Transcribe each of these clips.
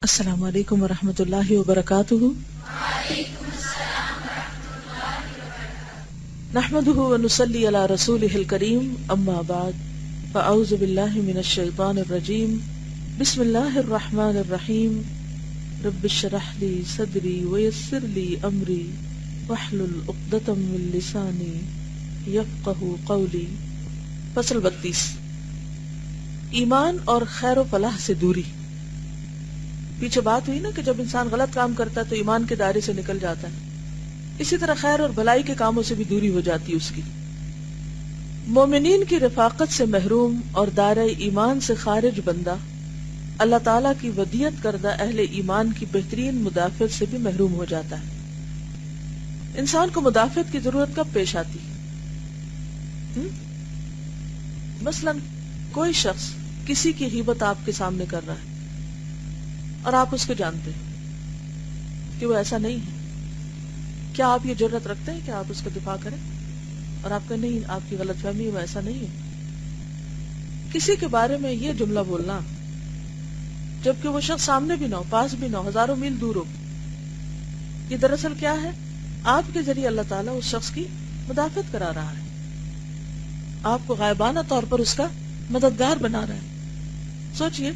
السلام علیکم ورحمۃ اللہ وبرکاتہ۔ نحمده ونصلی علی رسولہ الکریم، اما بعد فاعوذ باللہ من الشیطان الرجیم، بسم اللہ الرحمن الرحیم، رب اشرح لی صدری ویسر لی امری واحلل عقدۃ من لسانی یفقہوا قولی۔ فصل 32، ایمان اور خیر و فلاح سے دوری۔ پیچھے بات ہوئی نا کہ جب انسان غلط کام کرتا ہے تو ایمان کے دائرے سے نکل جاتا ہے، اسی طرح خیر اور بھلائی کے کاموں سے بھی دوری ہو جاتی ہے اس کی۔ مومنین کی رفاقت سے محروم اور دائرہ ایمان سے خارج بندہ اللہ تعالیٰ کی ودیعت کردہ اہل ایمان کی بہترین مدافعت سے بھی محروم ہو جاتا ہے۔ انسان کو مدافعت کی ضرورت کب پیش آتی ہے؟ مثلا کوئی شخص کسی کی غیبت آپ کے سامنے کر رہا ہے اور آپ اس کو جانتے ہیں کہ وہ ایسا نہیں ہے، کیا آپ یہ جرات رکھتے ہیں کہ آپ اس کا دفاع کریں؟ اور آپ کا نہیں، آپ کی غلط فہمی ہے، وہ ایسا نہیں ہے۔ کسی کے بارے میں یہ جملہ بولنا جبکہ وہ شخص سامنے بھی نہ ہو، پاس بھی نہ ہو، ہزاروں میل دور ہو، یہ دراصل کیا ہے؟ آپ کے ذریعے اللہ تعالیٰ اس شخص کی مدافعت کرا رہا ہے، آپ کو غائبانہ طور پر اس کا مددگار بنا رہا ہے۔ سوچئے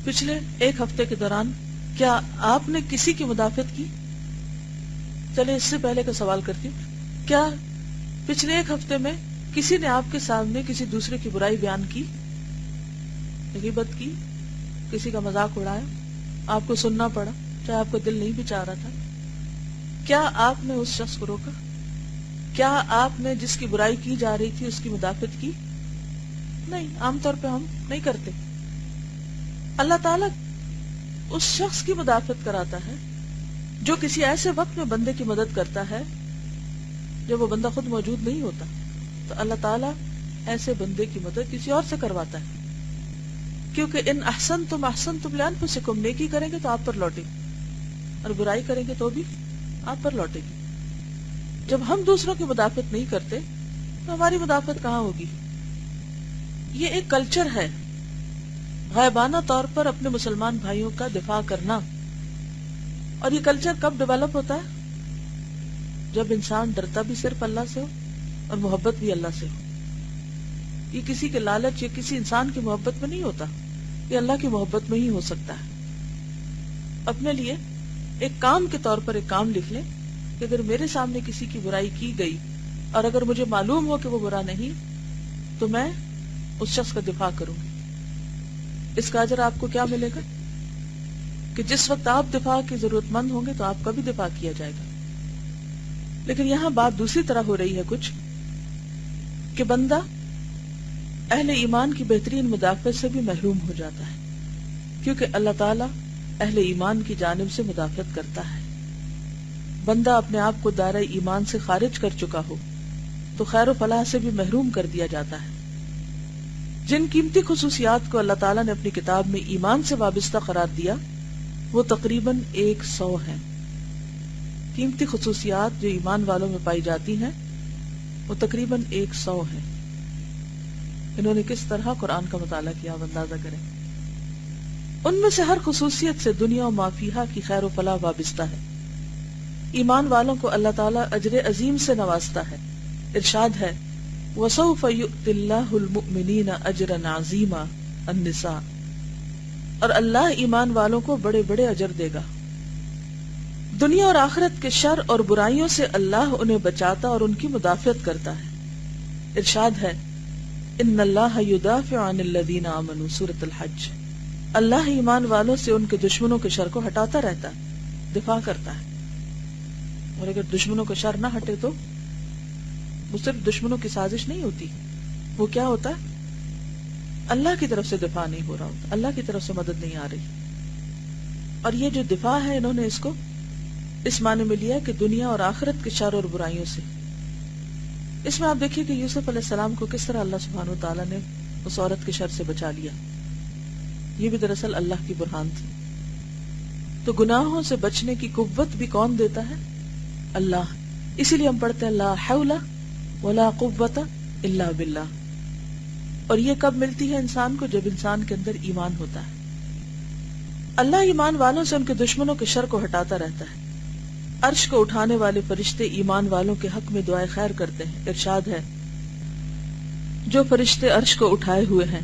پچھلے ایک ہفتے کے دوران کیا آپ نے کسی کی مدافعت کی؟ چلے اس سے پہلے کا سوال کرتی ہوں، کیا پچھلے ایک ہفتے میں کسی نے آپ کے سامنے کسی دوسرے کی برائی بیان کی، غیبت کی، کسی کا مذاق اڑایا، آپ کو سننا پڑا چاہے آپ کا دل نہیں بھی چاہ رہا تھا؟ کیا آپ نے اس شخص کو روکا؟ کیا آپ نے جس کی برائی کی جا رہی تھی اس کی مدافعت کی؟ نہیں، عام طور پہ ہم نہیں کرتے۔ اللہ تعالیٰ اس شخص کی مدافعت کراتا ہے جو کسی ایسے وقت میں بندے کی مدد کرتا ہے جب وہ بندہ خود موجود نہیں ہوتا، تو اللہ تعالیٰ ایسے بندے کی مدد کسی اور سے کرواتا ہے، کیونکہ ان احسنتم احسنتم لانفسکم، نیکی کریں گے تو آپ پر لوٹے گی اور برائی کریں گے تو بھی آپ پر لوٹے گی۔ جب ہم دوسروں کی مدافعت نہیں کرتے تو ہماری مدافعت کہاں ہوگی؟ یہ ایک کلچر ہے، غائبانہ طور پر اپنے مسلمان بھائیوں کا دفاع کرنا۔ اور یہ کلچر کب ڈیولپ ہوتا ہے؟ جب انسان ڈرتا بھی صرف اللہ سے ہو اور محبت بھی اللہ سے ہو۔ یہ کسی کے لالچ یا کسی انسان کی محبت میں نہیں ہوتا، یہ اللہ کی محبت میں ہی ہو سکتا ہے۔ اپنے لیے ایک کام کے طور پر ایک کام لکھ لیں کہ اگر میرے سامنے کسی کی برائی کی گئی اور اگر مجھے معلوم ہو کہ وہ برا نہیں تو میں اس شخص کا دفاع کروں گی۔ اس کا اجر آپ کو کیا ملے گا کہ جس وقت آپ دفاع کی ضرورت مند ہوں گے تو آپ کا بھی دفاع کیا جائے گا۔ لیکن یہاں بات دوسری طرح ہو رہی ہے کچھ، کہ بندہ اہل ایمان کی بہترین مدافعت سے بھی محروم ہو جاتا ہے، کیونکہ اللہ تعالیٰ اہل ایمان کی جانب سے مدافعت کرتا ہے۔ بندہ اپنے آپ کو دائرہ ایمان سے خارج کر چکا ہو تو خیر و فلاح سے بھی محروم کر دیا جاتا ہے۔ جن قیمتی خصوصیات کو اللہ تعالیٰ نے اپنی کتاب میں ایمان سے وابستہ قرار دیا وہ تقریباً 100 ہیں۔ قیمتی خصوصیات جو ایمان والوں میں پائی جاتی ہیں وہ تقریباً 100 ہیں۔ انہوں نے کس طرح قرآن کا مطالعہ کیا، آپ اندازہ کریں۔ ان میں سے ہر خصوصیت سے دنیا و ما فیہا کی خیر و فلاح وابستہ ہے۔ ایمان والوں کو اللہ تعالیٰ اجر عظیم سے نوازتا ہے۔ ارشاد ہے وَسَوْفَ يُؤْتِ اللَّهُ الْمُؤْمِنِينَ أَجْرًا عَظِيمًا النساء، اور اللہ ایمان والوں کو بڑے بڑے اجر دے گا۔ دنیا اور آخرت کے شر اور برائیوں سے اللہ انہیں بچاتا اور ان کی مدافعت کرتا ہے۔ ارشاد ہے إِنَّ اللَّهَ يُدَافِعُ عَنِ الَّذِينَ آمَنُوا سورۃ الحج، اللہ ایمان والوں سے ان کے دشمنوں کے شر کو ہٹاتا رہتا ہے، دفاع کرتا ہے۔ اور اگر دشمنوں کا شر نہ ہٹے تو وہ صرف دشمنوں کی سازش نہیں ہوتی، وہ کیا ہوتا ہے؟ اللہ کی طرف سے دفاع نہیں ہو رہا ہوتا، اللہ کی طرف سے مدد نہیں آ رہی۔ اور یہ جو دفاع ہے انہوں نے اس کو اس معنی میں لیا کہ دنیا اور آخرت کے شر اور برائیوں سے۔ اس میں آپ دیکھیے کہ یوسف علیہ السلام کو کس طرح اللہ سبحانہ وتعالیٰ نے اس عورت کے شر سے بچا لیا، یہ بھی دراصل اللہ کی برہان تھی۔ تو گناہوں سے بچنے کی قوت بھی کون دیتا ہے؟ اللہ۔ اسی لیے ہم پڑھتے ہیں لا حول ولا قوت الا باللہ۔ اور یہ کب ملتی ہے انسان کو؟ جب انسان کے اندر ایمان ہوتا ہے۔ اللہ ایمان والوں سے ان کے دشمنوں کے شر کو ہٹاتا رہتا ہے. عرش کو اٹھانے والے فرشتے ایمان والوں کے حق میں دعائے خیر کرتے ہیں. ارشاد ہے جو فرشتے عرش کو اٹھائے ہوئے ہیں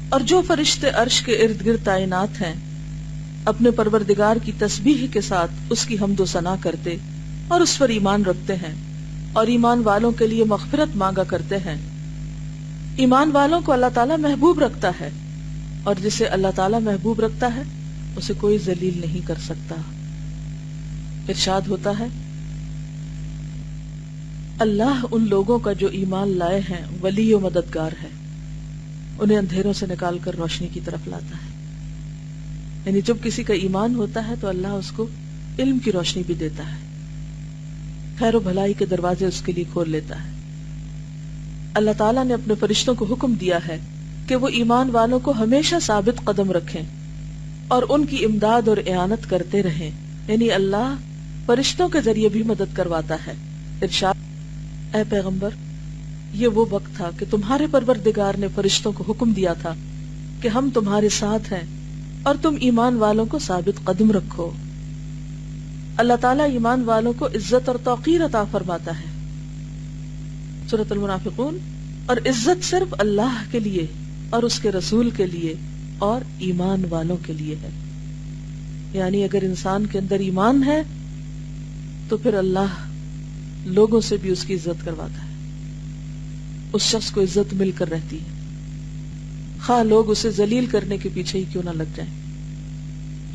اور جو فرشتے عرش کے ارد گرد تعینات ہیں اپنے پروردگار کی تسبیح کے ساتھ اس کی حمد و ثنا کرتے اور اس پر ایمان رکھتے ہیں اور ایمان والوں کے لیے مغفرت مانگا کرتے ہیں. ایمان والوں کو اللہ تعالیٰ محبوب رکھتا ہے اور جسے اللہ تعالیٰ محبوب رکھتا ہے اسے کوئی ذلیل نہیں کر سکتا. ارشاد ہوتا ہے اللہ ان لوگوں کا جو ایمان لائے ہیں ولی و مددگار ہے، انہیں اندھیروں سے نکال کر روشنی کی طرف لاتا ہے. یعنی جب کسی کا ایمان ہوتا ہے تو اللہ اس کو علم کی روشنی بھی دیتا ہے، خیر و بھلائی کے دروازے اس کے لیے کھول لیتا ہے. اللہ تعالیٰ نے اپنے فرشتوں کو حکم دیا ہے کہ وہ ایمان والوں کو ہمیشہ ثابت قدم رکھیں اور ان کی امداد اور اعانت کرتے رہیں. یعنی اللہ فرشتوں کے ذریعے بھی مدد کرواتا ہے. ارشاد اے پیغمبر یہ وہ وقت تھا کہ تمہارے پروردگار نے فرشتوں کو حکم دیا تھا کہ ہم تمہارے ساتھ ہیں اور تم ایمان والوں کو ثابت قدم رکھو. اللہ تعالیٰ ایمان والوں کو عزت اور توقیر عطا فرماتا ہے. سورۃ المنافقون. اور عزت صرف اللہ کے لیے اور اس کے رسول کے لیے اور ایمان والوں کے لیے ہے. یعنی اگر انسان کے اندر ایمان ہے تو پھر اللہ لوگوں سے بھی اس کی عزت کرواتا ہے. اس شخص کو عزت مل کر رہتی ہے خواہ لوگ اسے ذلیل کرنے کے پیچھے ہی کیوں نہ لگ جائیں.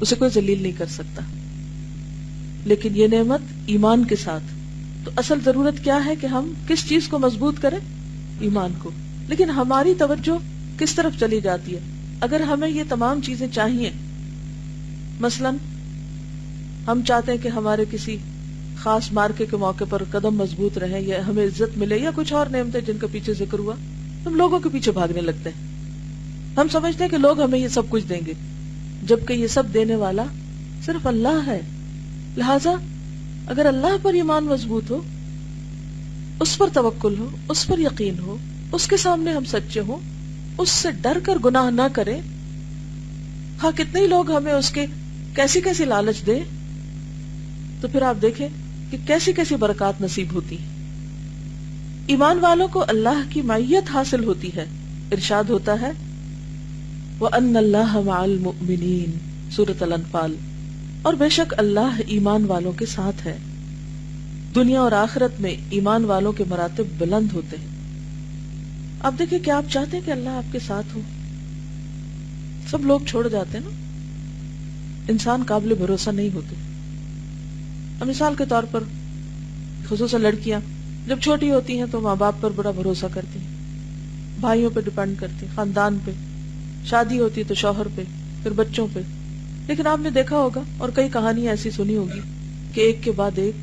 اسے کوئی ذلیل نہیں کر سکتا. لیکن یہ نعمت ایمان کے ساتھ. تو اصل ضرورت کیا ہے کہ ہم کس چیز کو مضبوط کریں؟ ایمان کو. لیکن ہماری توجہ کس طرف چلی جاتی ہے؟ اگر ہمیں یہ تمام چیزیں چاہیے، مثلا ہم چاہتے ہیں کہ ہمارے کسی خاص مارکے کے موقع پر قدم مضبوط رہے یا ہمیں عزت ملے یا کچھ اور نعمتیں جن کا پیچھے ذکر ہوا، ہم لوگوں کے پیچھے بھاگنے لگتے ہیں. ہم سمجھتے ہیں کہ لوگ ہمیں یہ سب کچھ دیں گے، جبکہ یہ سب دینے والا صرف اللہ ہے. لہذا اگر اللہ پر ایمان مضبوط ہو، اس پر توکل ہو، اس پر یقین ہو، اس کے سامنے ہم سچے ہوں، اس سے ڈر کر گناہ نہ کریں، ہاں کتنے ہی لوگ ہمیں اس کے کیسی کیسی لالچ دے، تو پھر آپ دیکھیں کہ کیسی کیسی برکات نصیب ہوتی ہیں. ایمان والوں کو اللہ کی معیت حاصل ہوتی ہے. ارشاد ہوتا ہے وَأَنَّ اللَّهَ مَعَ الْمُؤْمِنِينَ سورۃ الانفال. اور بے شک اللہ ایمان والوں کے ساتھ ہے. دنیا اور آخرت میں ایمان والوں کے مراتب بلند ہوتے ہیں. آپ دیکھیں کہ آپ چاہتے ہیں کہ اللہ آپ کے ساتھ ہو. سب لوگ چھوڑ جاتے ہیں نا، انسان قابل بھروسہ نہیں ہوتے. مثال کے طور پر خصوصاً لڑکیاں جب چھوٹی ہوتی ہیں تو ماں باپ پر بڑا بھروسہ کرتی ہیں، بھائیوں پہ ڈیپینڈ کرتی ہیں، خاندان پہ. شادی ہوتی ہے تو شوہر پہ، پھر بچوں پہ. لیکن آپ نے دیکھا ہوگا اور کئی کہانیاں ایسی سنی ہوگی کہ ایک کے بعد ایک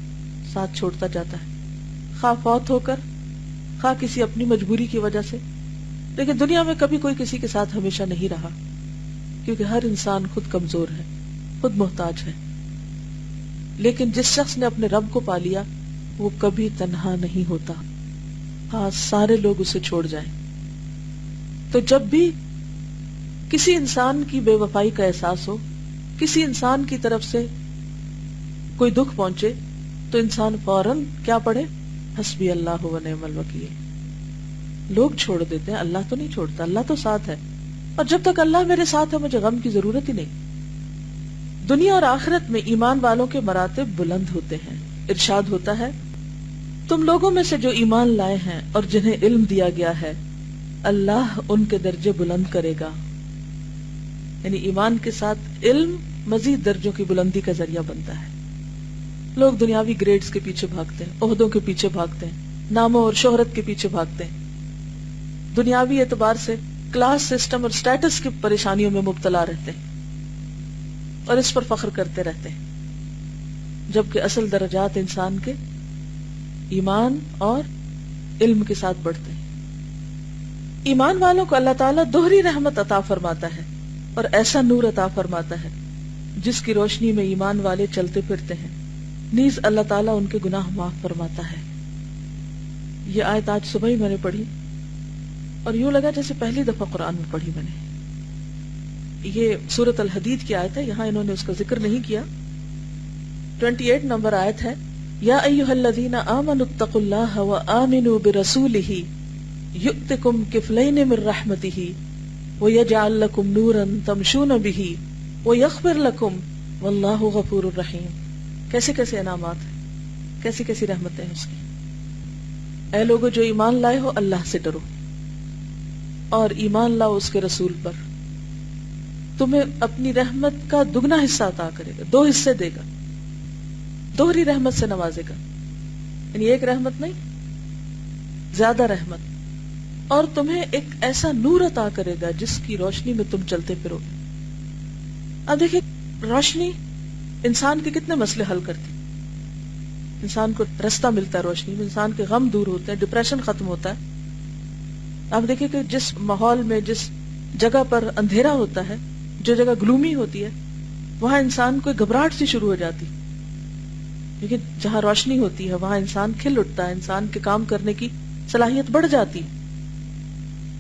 ساتھ چھوڑتا جاتا ہے، خواہ فوت ہو کر خواہ کسی اپنی مجبوری کی وجہ سے. لیکن دنیا میں کبھی کوئی کسی کے ساتھ ہمیشہ نہیں رہا، کیونکہ ہر انسان خود کمزور ہے، خود محتاج ہے. لیکن جس شخص نے اپنے رب کو پا لیا وہ کبھی تنہا نہیں ہوتا، ہاں سارے لوگ اسے چھوڑ جائیں. تو جب بھی کسی انسان کی بے وفائی کا احساس ہو، کسی انسان کی طرف سے کوئی دکھ پہنچے، تو انسان فوراً کیا پڑھے؟ حسبی اللہ و نعم الوکیل. لوگ چھوڑ دیتے ہیں، اللہ تو نہیں چھوڑتا، اللہ تو ساتھ ہے، اور جب تک اللہ میرے ساتھ ہے مجھے غم کی ضرورت ہی نہیں. دنیا اور آخرت میں ایمان والوں کے مراتب بلند ہوتے ہیں. ارشاد ہوتا ہے تم لوگوں میں سے جو ایمان لائے ہیں اور جنہیں علم دیا گیا ہے اللہ ان کے درجے بلند کرے گا. یعنی ایمان کے ساتھ علم مزید درجوں کی بلندی کا ذریعہ بنتا ہے. لوگ دنیاوی گریڈز کے پیچھے بھاگتے ہیں، عہدوں کے پیچھے بھاگتے ہیں، ناموں اور شہرت کے پیچھے بھاگتے ہیں، دنیاوی اعتبار سے کلاس سسٹم اور سٹیٹس کی پریشانیوں میں مبتلا رہتے ہیں اور اس پر فخر کرتے رہتے ہیں، جبکہ اصل درجات انسان کے ایمان اور علم کے ساتھ بڑھتے ہیں. ایمان والوں کو اللہ تعالیٰ دوہری رحمت عطا فرماتا ہے اور ایسا نور عطا فرماتا ہے جس کی روشنی میں ایمان والے چلتے پھرتے ہیں. نیز اللہ تعالیٰ ان کے گناہ معاف فرماتا ہے. یہ آیت آج صبح ہی میں نے پڑھی اور یوں لگا جیسے پہلی دفعہ قرآن میں پڑھی میں نے. یہ سورۃ الحدید کی آیت ہے، یہاں انہوں نے اس کا ذکر نہیں کیا. 28 نمبر آیت ہے، یا ایھا الذین آمنوا اتقوا اللہ وآمنوا برسولہ یؤتکم کفلین من رحمتہ ویجعل لکم نورا تمشون بہ ویغفر لکم واللہ غفور الرحیم. کیسے کیسے انعامات ہیں، کیسی کیسی رحمتیں ہیں اس کی. اے لوگو جو ایمان لائے ہو، اللہ سے ڈرو اور ایمان لاؤ اس کے رسول پر، تمہیں اپنی رحمت کا دگنا حصہ عطا کرے گا، 2 حصے دے گا، دوہری رحمت سے نوازے گا. یعنی ایک رحمت نہیں، زیادہ رحمت. اور تمہیں ایک ایسا نور عطا کرے گا جس کی روشنی میں تم چلتے پھرو گے. اب دیکھیں، روشنی انسان کے کتنے مسئلے حل کرتی، انسان کو رستہ ملتا ہے روشنی میں، انسان کے غم دور ہوتے ہیں، ڈپریشن ختم ہوتا ہے. آپ دیکھیں کہ جس ماحول میں، جس جگہ پر اندھیرا ہوتا ہے، جو جگہ گلومی ہوتی ہے، وہاں انسان کو گھبراہٹ سی شروع ہو جاتی. لیکن جہاں روشنی ہوتی ہے وہاں انسان کھل اٹھتا ہے، انسان کے کام کرنے کی صلاحیت بڑھ جاتی.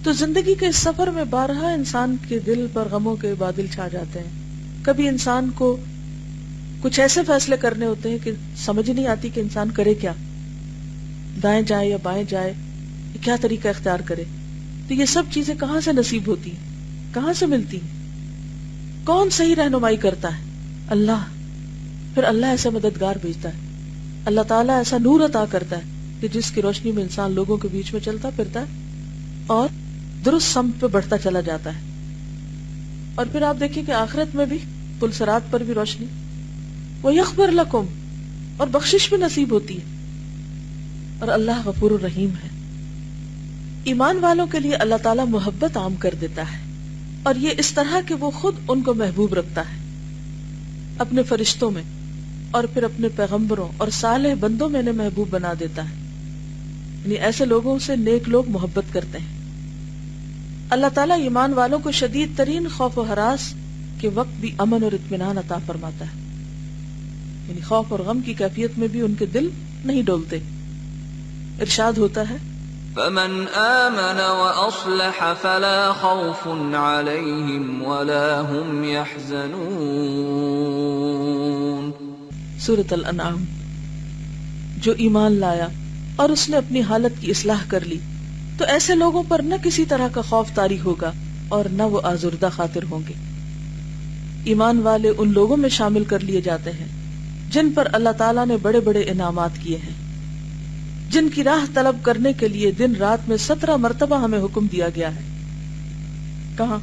تو زندگی کے اس سفر میں بارہا انسان کے دل پر غموں کے بادل چھا جاتے ہیں. کبھی انسان کو کچھ ایسے فیصلے کرنے ہوتے ہیں کہ سمجھ نہیں آتی کہ انسان کرے کیا، دائیں جائے یا بائیں جائے، کیا طریقہ اختیار کرے. تو یہ سب چیزیں کہاں سے نصیب ہوتی ہیں، کہاں سے ملتی ہیں؟ کون صحیح رہنمائی کرتا ہے؟ اللہ. پھر اللہ ایسا مددگار بھیجتا ہے، اللہ تعالیٰ ایسا نور عطا کرتا ہے کہ جس کی روشنی میں انسان لوگوں کے بیچ میں چلتا پھرتا ہے اور درست سمت پہ بڑھتا چلا جاتا ہے. اور پھر آپ دیکھیں کہ آخرت میں بھی پلسرات پر بھی روشنی، وَيَغْفِرْ لَكُمْ، اور بخشش بھی نصیب ہوتی ہے. اور اللہ غفور الرحیم ہے. ایمان والوں کے لیے اللہ تعالیٰ محبت عام کر دیتا ہے، اور یہ اس طرح کہ وہ خود ان کو محبوب رکھتا ہے اپنے فرشتوں میں، اور پھر اپنے پیغمبروں اور صالح بندوں میں انہیں محبوب بنا دیتا ہے. یعنی ایسے لوگوں سے نیک لوگ محبت کرتے ہیں. اللہ تعالیٰ ایمان والوں کو شدید ترین خوف و ہراس کے وقت بھی امن اور اطمینان عطا فرماتا ہے. یعنی خوف اور غم کی کیفیت میں بھی ان کے دل نہیں ڈولتے. ارشاد ہوتا ہے، فمن آمن وأصلح فلا خوف عليهم ولا هم يحزنون. سورۃ الانعام. جو ایمان لایا اور اس نے اپنی حالت کی اصلاح کر لی تو ایسے لوگوں پر نہ کسی طرح کا خوف طاری ہوگا اور نہ وہ آزردہ خاطر ہوں گے. ایمان والے ان لوگوں میں شامل کر لیے جاتے ہیں جن پر اللہ تعالیٰ نے بڑے بڑے انعامات کیے ہیں، جن کی راہ طلب کرنے کے لیے دن رات میں 17 مرتبہ ہمیں حکم دیا گیا ہے. کہاں؟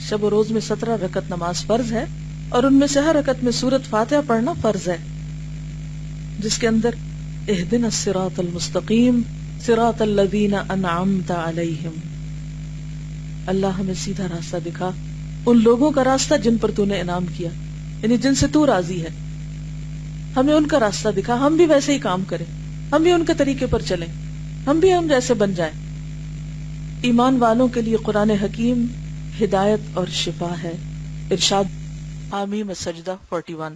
شب و روز میں 17 رکعت نماز فرض ہے، اور ان میں سے ہر رکعت میں سورۃ فاتحہ پڑھنا فرض ہے، جس کے اندر اہدنا الصراط المستقیم صراط الذین انعمت علیہم، اللہ ہمیں سیدھا راستہ دکھا، ان لوگوں کا راستہ جن پر تو نے انعام کیا، یعنی جن سے تو راضی ہے. ہمیں ان کا راستہ دکھا، ہم بھی ویسے ہی کام کریں، ہم بھی ان کے طریقے پر چلیں، ہم بھی ہم جیسے بن جائیں. ایمان والوں کے لیے قرآن حکیم ہدایت اور شفا ہے. ارشاد حامیم السجدہ 41.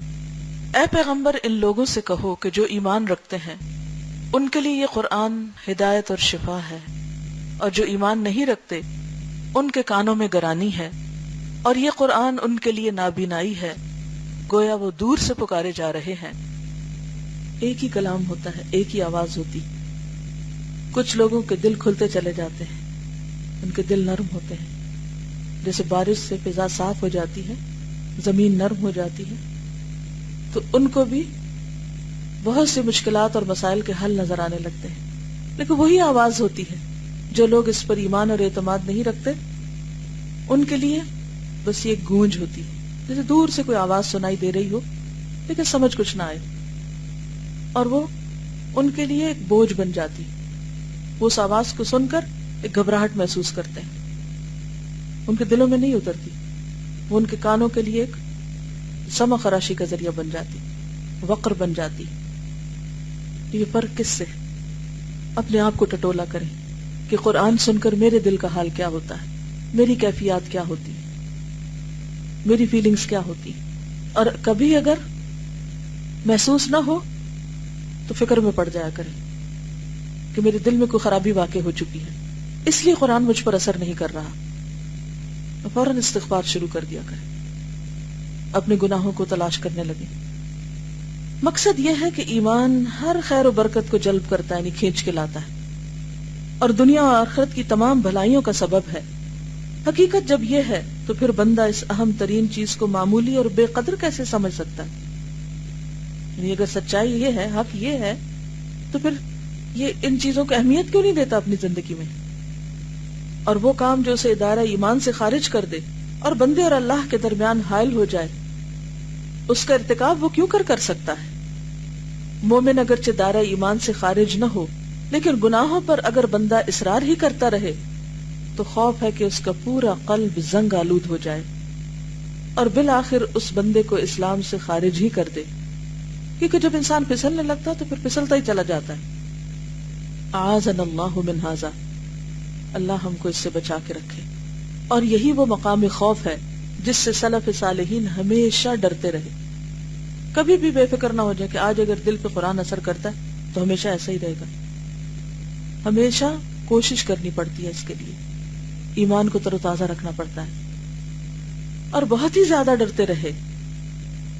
اے پیغمبر ان لوگوں سے کہو کہ جو ایمان رکھتے ہیں ان کے لیے یہ قرآن ہدایت اور شفا ہے، اور جو ایمان نہیں رکھتے ان کے کانوں میں گرانی ہے، اور یہ قرآن ان کے لیے نابینائی ہے، گویا وہ دور سے پکارے جا رہے ہیں. ایک ہی کلام ہوتا ہے، ایک ہی آواز ہوتی. کچھ لوگوں کے دل کھلتے چلے جاتے ہیں، ان کے دل نرم ہوتے ہیں، جیسے بارش سے فضا صاف ہو جاتی ہے، زمین نرم ہو جاتی ہے، تو ان کو بھی بہت سی مشکلات اور مسائل کے حل نظر آنے لگتے ہیں. لیکن وہی آواز ہوتی ہے جو لوگ اس پر ایمان اور اعتماد نہیں رکھتے، ان کے لیے بس یہ ایک گونج ہوتی ہے، جیسے دور سے کوئی آواز سنائی دے رہی ہو لیکن سمجھ کچھ نہ آئے، اور وہ ان کے لیے ایک بوجھ بن جاتی. وہ اس آواز کو سن کر ایک گھبراہٹ محسوس کرتے ہیں، ان کے دلوں میں نہیں اترتی، وہ ان کے کانوں کے لیے ایک سمع خراشی کا ذریعہ بن جاتی، وقر بن جاتی. یہ فرق کس سے؟ اپنے آپ کو ٹٹولا کریں کہ قرآن سن کر میرے دل کا حال کیا ہوتا ہے، میری کیفیات کیا ہوتی، میری فیلنگز کیا ہوتی. اور کبھی اگر محسوس نہ ہو تو فکر میں پڑ جایا کریں کہ میرے دل میں کوئی خرابی واقع ہو چکی ہے، اس لیے قرآن مجھ پر اثر نہیں کر رہا. فوراً استغفار شروع کر دیا کریں، اپنے گناہوں کو تلاش کرنے لگیں۔ مقصد یہ ہے کہ ایمان ہر خیر و برکت کو جلب کرتا ہے، یعنی کھینچ کے لاتا ہے، اور دنیا اور آخرت کی تمام بھلائیوں کا سبب ہے۔ حقیقت جب یہ ہے تو پھر بندہ اس اہم ترین چیز کو معمولی اور بے قدر کیسے سمجھ سکتا ہے؟ یعنی اگر سچائی یہ ہے، حق یہ ہے، تو پھر یہ ان چیزوں کو اہمیت کیوں نہیں دیتا اپنی زندگی میں؟ اور وہ کام جو اسے دائرہ ایمان سے خارج کر دے اور بندے اور اللہ کے درمیان حائل ہو جائے، اس کا ارتکاب وہ کیوں کر سکتا ہے؟ مومن اگرچہ دائرہ ایمان سے خارج نہ ہو، لیکن گناہوں پر اگر بندہ اصرار ہی کرتا رہے تو خوف ہے کہ اس کا پورا قلب زنگ آلود ہو جائے اور بالآخر اس بندے کو اسلام سے خارج ہی کر دے، کیونکہ جب انسان پھسلنے لگتا ہے تو پھر پھسلتا ہی چلا جاتا ہے۔ اعاذنا اللہ من ھذا، اللہ ہم کو اس سے بچا کے رکھے۔ اور یہی وہ مقام خوف ہے جس سے سلف صالحین ہمیشہ ڈرتے رہے۔ کبھی بھی بے فکر نہ ہو جائے کہ آج اگر دل پہ قرآن اثر کرتا ہے تو ہمیشہ ایسا ہی رہے گا۔ ہمیشہ کوشش کرنی پڑتی ہے اس کے لیے، ایمان کو تر و تازہ رکھنا پڑتا ہے، اور بہت ہی زیادہ ڈرتے رہے۔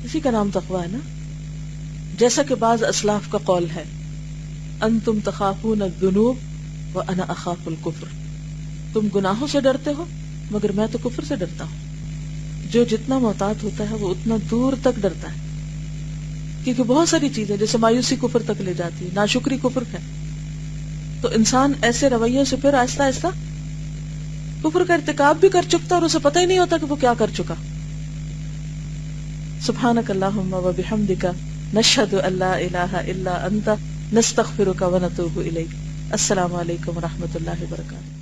اسی کا نام تقویٰ ہے نا، جیسا کہ بعض اسلاف کا قول ہے، انتم تخافون الذنوب وانا اخاف الکفر، تم گناہوں سے ڈرتے ہو مگر میں تو کفر سے ڈرتا ہوں۔ جو جتنا محتاط ہوتا ہے وہ اتنا دور تک ڈرتا ہے، کیونکہ بہت ساری چیزیں جیسے مایوسی کفر تک لے جاتی ہے، ناشکری کفر ہے، تو انسان ایسے رویوں سے پھر آہستہ آہستہ کفر کا ارتکاب بھی کر چکتا اور اسے پتہ ہی نہیں ہوتا کہ وہ کیا کر چکا۔ سبحانک اللہم و بحمدک نشہد ان لا الہ الا انت نستغفرک و نتوب الیک۔ السلام علیکم و رحمۃ اللہ وبرکاتہ۔